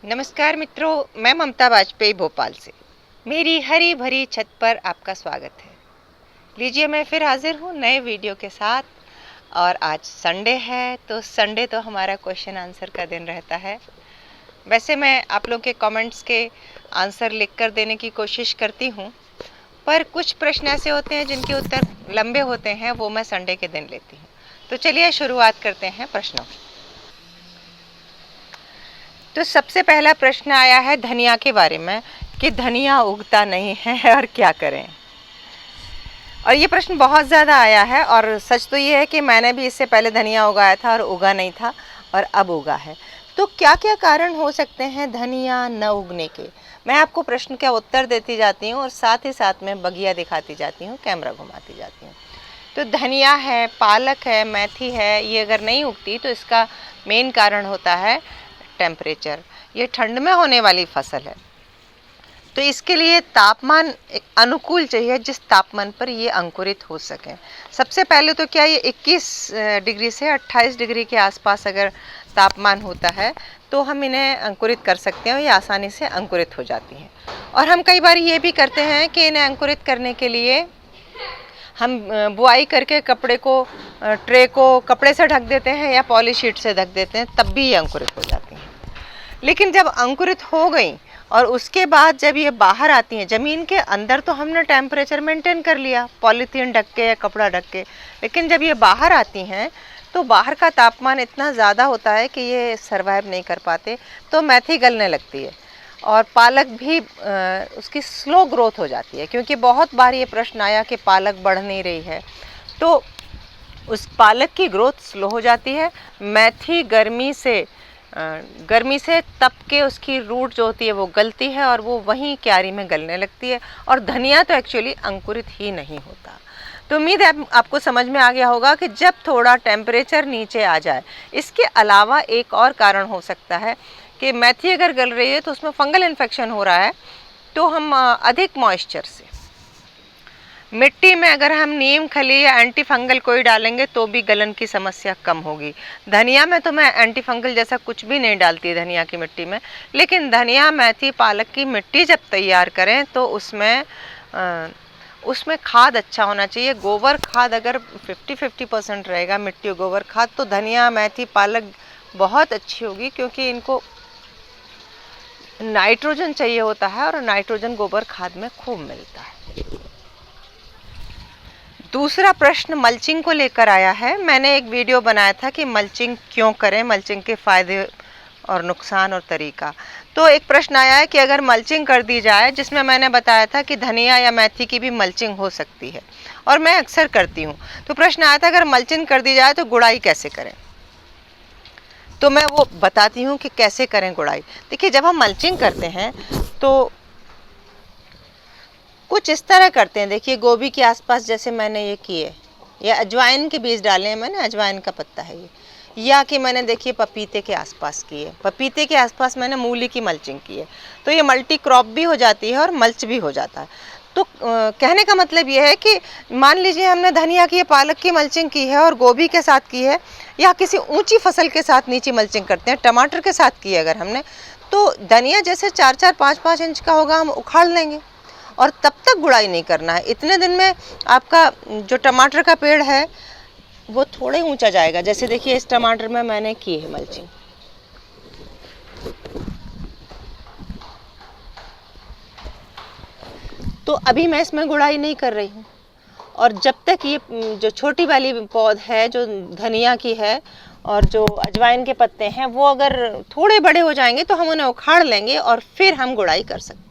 नमस्कार मित्रों, मैं ममता वाजपेयी भोपाल से। मेरी हरी भरी छत पर आपका स्वागत है। लीजिए, मैं फिर हाजिर हूँ नए वीडियो के साथ। और आज संडे है, तो संडे तो हमारा क्वेश्चन आंसर का दिन रहता है। वैसे मैं आप लोग के कमेंट्स के आंसर लिखकर देने की कोशिश करती हूँ, पर कुछ प्रश्न ऐसे होते हैं जिनके उत्तर लंबे होते हैं, वो मैं संडे के दिन लेती हूँ। तो चलिए शुरुआत करते हैं प्रश्नों की। तो सबसे पहला प्रश्न आया है धनिया के बारे में कि धनिया उगता नहीं है और क्या करें। और ये प्रश्न बहुत ज़्यादा आया है, और सच तो ये है कि मैंने भी इससे पहले धनिया उगाया था और उगा नहीं था, और अब उगा है। तो क्या क्या कारण हो सकते हैं धनिया न उगने के, मैं आपको प्रश्न का उत्तर देती जाती हूँ और साथ ही साथ में बगिया दिखाती जाती हूँ, कैमरा घुमाती जाती हूँ। तो धनिया है, पालक है, मेथी है, ये अगर नहीं उगती तो इसका मेन कारण होता है टेम्परेचर। ये ठंड में होने वाली फसल है, तो इसके लिए तापमान एक अनुकूल चाहिए जिस तापमान पर ये अंकुरित हो सके। सबसे पहले तो क्या ये 21 डिग्री से 28 डिग्री के आसपास अगर तापमान होता है तो हम इन्हें अंकुरित कर सकते हैं, और ये आसानी से अंकुरित हो जाती हैं। और हम कई बार ये भी करते हैं कि इन्हें अंकुरित करने के लिए हम बुआई करके कपड़े को, ट्रे को कपड़े से ढक देते हैं या पॉलीशीट से ढक देते हैं, तब भी ये अंकुरित हो जाती हैं। लेकिन जब अंकुरित हो गई और उसके बाद जब ये बाहर आती हैं ज़मीन के अंदर, तो हमने टेम्परेचर मेंटेन कर लिया पॉलीथीन ढक के या कपड़ा ढक के, लेकिन जब ये बाहर आती हैं तो बाहर का तापमान इतना ज़्यादा होता है कि ये सर्वाइव नहीं कर पाते, तो मेथी गलने लगती है। और पालक भी उसकी स्लो ग्रोथ हो जाती है, क्योंकि बहुत बार ये प्रश्न आया कि पालक बढ़ नहीं रही है, तो उस पालक की ग्रोथ स्लो हो जाती है। मेथी गर्मी से तप के उसकी रूट जो होती है वो गलती है, और वो वहीं क्यारी में गलने लगती है। और धनिया तो एक्चुअली अंकुरित ही नहीं होता। तो उम्मीद है आपको समझ में आ गया होगा कि जब थोड़ा टेम्परेचर नीचे आ जाए। इसके अलावा एक और कारण हो सकता है कि मेथी अगर गल रही है तो उसमें फंगल इन्फेक्शन हो रहा है, तो हम अधिक मॉइस्चर से मिट्टी में अगर हम नीम खली या एंटी फंगल कोई डालेंगे तो भी गलन की समस्या कम होगी। धनिया में तो मैं एंटी फंगल जैसा कुछ भी नहीं डालती धनिया की मिट्टी में, लेकिन धनिया, मेथी, पालक की मिट्टी जब तैयार करें तो उसमें खाद अच्छा होना चाहिए। गोबर खाद अगर 50-50% रहेगा, मिट्टी और गोबर खाद, तो धनिया, मेथी, पालक बहुत अच्छी होगी, क्योंकि इनको नाइट्रोजन चाहिए होता है, और नाइट्रोजन गोबर खाद में खूब मिलता है। दूसरा प्रश्न मल्चिंग को लेकर आया है। मैंने एक वीडियो बनाया था कि मल्चिंग क्यों करें, मल्चिंग के फायदे और नुकसान और तरीका। तो एक प्रश्न आया है कि अगर मल्चिंग कर दी जाए, जिसमें मैंने बताया था कि धनिया या मेथी की भी मल्चिंग हो सकती है, और मैं अक्सर करती हूँ। तो प्रश्न आया था अगर मल्चिंग कर दी जाए तो गुड़ाई कैसे करें, तो मैं वो बताती हूँ कि कैसे करें गुड़ाई। देखिए, जब हम मल्चिंग करते हैं तो कुछ इस तरह करते हैं। देखिए, गोभी के आसपास जैसे मैंने ये किए, या अजवाइन के बीज डाले हैं मैंने, अजवाइन का पत्ता है ये, या कि मैंने देखिए पपीते के आसपास किए, पपीते के आसपास मैंने मूली की मल्चिंग की है। तो ये मल्टी क्रॉप भी हो जाती है और मल्च भी हो जाता है। तो कहने का मतलब ये है कि मान लीजिए हमने धनिया की, पालक की मल्चिंग की है और गोभी के साथ की है, या किसी ऊंची फसल के साथ नीचे मल्चिंग करते हैं, टमाटर के साथ की है अगर हमने, तो धनिया जैसे 4-4, 5-5 इंच का होगा हम उखाड़ लेंगे, और तब तक गुड़ाई नहीं करना है। इतने दिन में आपका जो टमाटर का पेड़ है वो थोड़े ऊंचा जाएगा। जैसे देखिए, इस टमाटर में मैंने की है मल्चिंग, तो अभी मैं इसमें गुड़ाई नहीं कर रही हूँ। और जब तक ये जो छोटी वाली पौध है जो धनिया की है और जो अजवाइन के पत्ते हैं, वो अगर थोड़े बड़े हो जाएंगे तो हम उन्हें उखाड़ लेंगे और फिर हम गुड़ाई कर सकते हैं।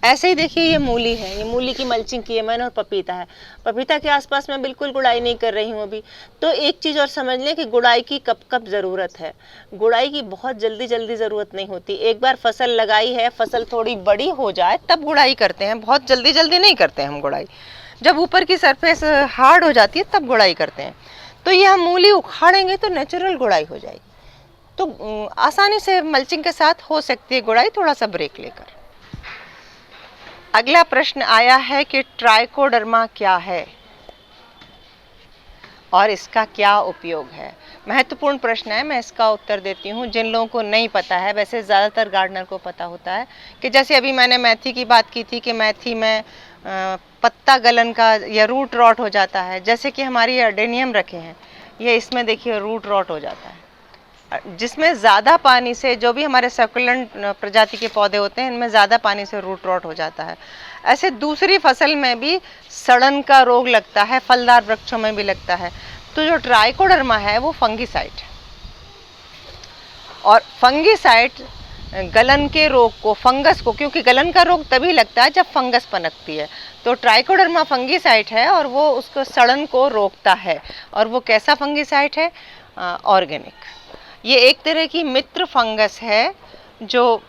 ऐसे ही देखिए, ये मूली है, ये मूली की मल्चिंग की है मैंने, और पपीता है, पपीता के आसपास मैं बिल्कुल गुड़ाई नहीं कर रही हूँ अभी। तो एक चीज़ और समझ लें कि गुड़ाई की कब कब ज़रूरत है। गुड़ाई की बहुत जल्दी जल्दी ज़रूरत नहीं होती। एक बार फसल लगाई है, फसल थोड़ी बड़ी हो जाए तब गुड़ाई करते हैं, बहुत जल्दी जल्दी नहीं करते हम गुड़ाई। जब ऊपर की सरफेस हार्ड हो जाती है तब गुड़ाई करते हैं। तो ये हम मूली उखाड़ेंगे तो नेचुरल गुड़ाई हो जाएगी। तो आसानी से मल्चिंग के साथ हो सकती है गुड़ाई, थोड़ा सा ब्रेक लेकर। अगला प्रश्न आया है कि ट्राइकोडर्मा क्या है और इसका क्या उपयोग है। महत्वपूर्ण प्रश्न है, मैं इसका उत्तर देती हूँ। जिन लोगों को नहीं पता है, वैसे ज़्यादातर गार्डनर को पता होता है कि जैसे अभी मैंने मेथी की बात की थी कि मेथी में पत्ता गलन का या रूट रॉट हो जाता है। जैसे कि हमारी अडेनियम रखे हैं, ये इसमें देखिए रूट रॉट हो जाता है, जिसमें ज़्यादा पानी से, जो भी हमारे सक्युलेंट प्रजाति के पौधे होते हैं इनमें ज़्यादा पानी से रूट रॉट हो जाता है। ऐसे दूसरी फसल में भी सड़न का रोग लगता है, फलदार वृक्षों में भी लगता है। तो जो ट्राइकोडर्मा है वो फंगीसाइड है, और फंगीसाइड गलन के रोग को, फंगस को, क्योंकि गलन का रोग तभी लगता है जब फंगस पनपती है, तो ट्राइकोडर्मा फंगीसाइड है और वो उसको सड़न को रोकता है। और वो कैसा फंगीसाइड है? ऑर्गेनिक। ये एक तरह की मित्र फंगस है जो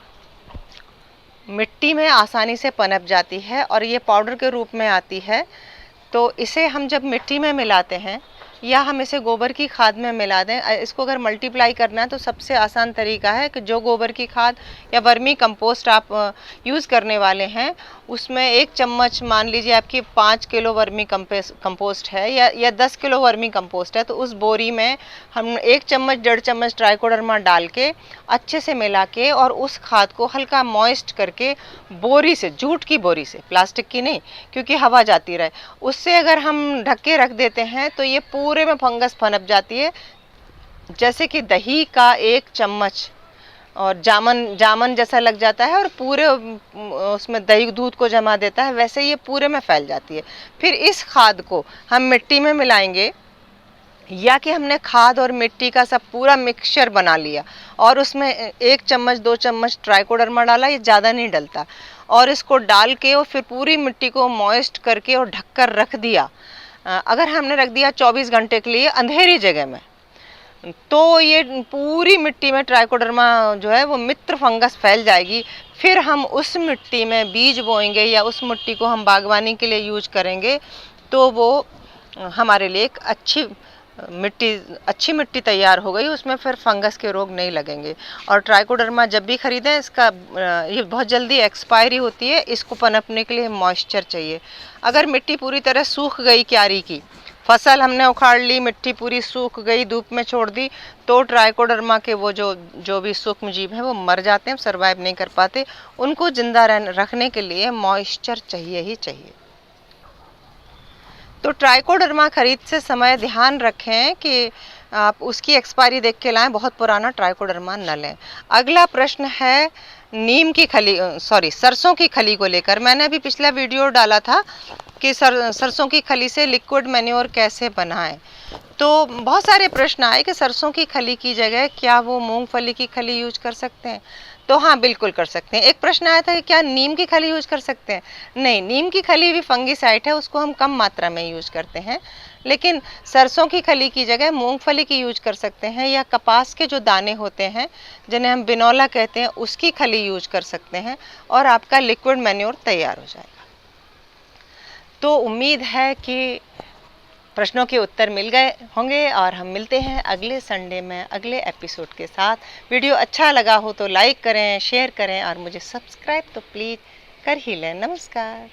मिट्टी में आसानी से पनप जाती है और ये पाउडर के रूप में आती है। तो इसे हम जब मिट्टी में मिलाते हैं या हम इसे गोबर की खाद में मिला दें, इसको अगर मल्टीप्लाई करना है तो सबसे आसान तरीका है कि जो गोबर की खाद या वर्मी कंपोस्ट आप यूज़ करने वाले हैं उसमें 1 चम्मच, मान लीजिए आपकी 5 किलो वर्मी कंपोस्ट है या 10 किलो वर्मी कंपोस्ट है, तो उस बोरी में हम 1 चम्मच 1.5 चम्मच ट्राइकोडर्मा डाल के अच्छे से मिला के और उस खाद को हल्का मॉइस्ट करके बोरी से, जूट की बोरी से, प्लास्टिक की नहीं, क्योंकि हवा जाती रहे, उससे अगर हम ढक के रख देते हैं तो ये पूरे में फंगस पनप जाती है। जैसे कि दही का 1 चम्मच और जामन जैसा लग जाता है और पूरे उसमें दही दूध को जमा देता है, वैसे ये पूरे में फैल जाती है। फिर इस खाद को हम मिट्टी में मिलाएंगे, या कि हमने खाद और मिट्टी का सब पूरा मिक्सचर बना लिया और उसमें 1 चम्मच 2 चम्मच ट्राइकोडर्मा डाला, ये ज़्यादा नहीं डलता, और इसको डाल के और फिर पूरी मिट्टी को मॉइस्ट करके और ढककर रख दिया। अगर हमने रख दिया 24 घंटे के लिए अंधेरी जगह में, तो ये पूरी मिट्टी में ट्राइकोडर्मा जो है वो मित्र फंगस फैल जाएगी। फिर हम उस मिट्टी में बीज बोएंगे या उस मिट्टी को हम बागवानी के लिए यूज करेंगे, तो वो हमारे लिए एक अच्छी मिट्टी तैयार हो गई, उसमें फिर फंगस के रोग नहीं लगेंगे। और ट्राइकोडर्मा जब भी खरीदें, इसका ये बहुत जल्दी एक्सपायरी होती है, इसको पनपने के लिए मॉइस्चर चाहिए। अगर मिट्टी पूरी तरह सूख गई, क्यारी की फसल हमने उखाड़ ली, मिट्टी पूरी सूख गई, धूप में छोड़ दी, तो ट्राइकोडर्मा के वो जो भी सूक्ष्म जीव हैं वो मर जाते हैं, सर्वाइव नहीं कर पाते। उनको जिंदा रखने के लिए मॉइस्चर चाहिए ही चाहिए। तो ट्राइकोडर्मा खरीद से समय ध्यान रखें कि आप उसकी एक्सपायरी देख के लाएं, बहुत पुराना ट्राइकोडर्मा न लें। अगला प्रश्न है सरसों की खली को लेकर। मैंने अभी पिछला वीडियो डाला था कि सरसों की खली से लिक्विड मैन्योर कैसे बनाएं। तो बहुत सारे प्रश्न आए कि सरसों की खली की जगह क्या वो मूंगफली की खली यूज कर सकते हैं? तो हाँ, बिल्कुल कर सकते हैं। एक प्रश्न आया था कि क्या नीम की खली यूज कर सकते हैं? नहीं, नीम की खली भी फंगीसाइड है, उसको हम कम मात्रा में यूज करते हैं, लेकिन सरसों की खली की जगह मूंगफली की यूज कर सकते हैं, या कपास के जो दाने होते हैं जिन्हें हम बिनौला कहते हैं, उसकी खली यूज कर सकते हैं और आपका लिक्विड मैन्योर तैयार हो जाएगा। तो उम्मीद है कि प्रश्नों के उत्तर मिल गए होंगे और हम मिलते हैं अगले संडे में अगले एपिसोड के साथ। वीडियो अच्छा लगा हो तो लाइक करें, शेयर करें और मुझे सब्सक्राइब तो प्लीज़ कर ही लें। नमस्कार।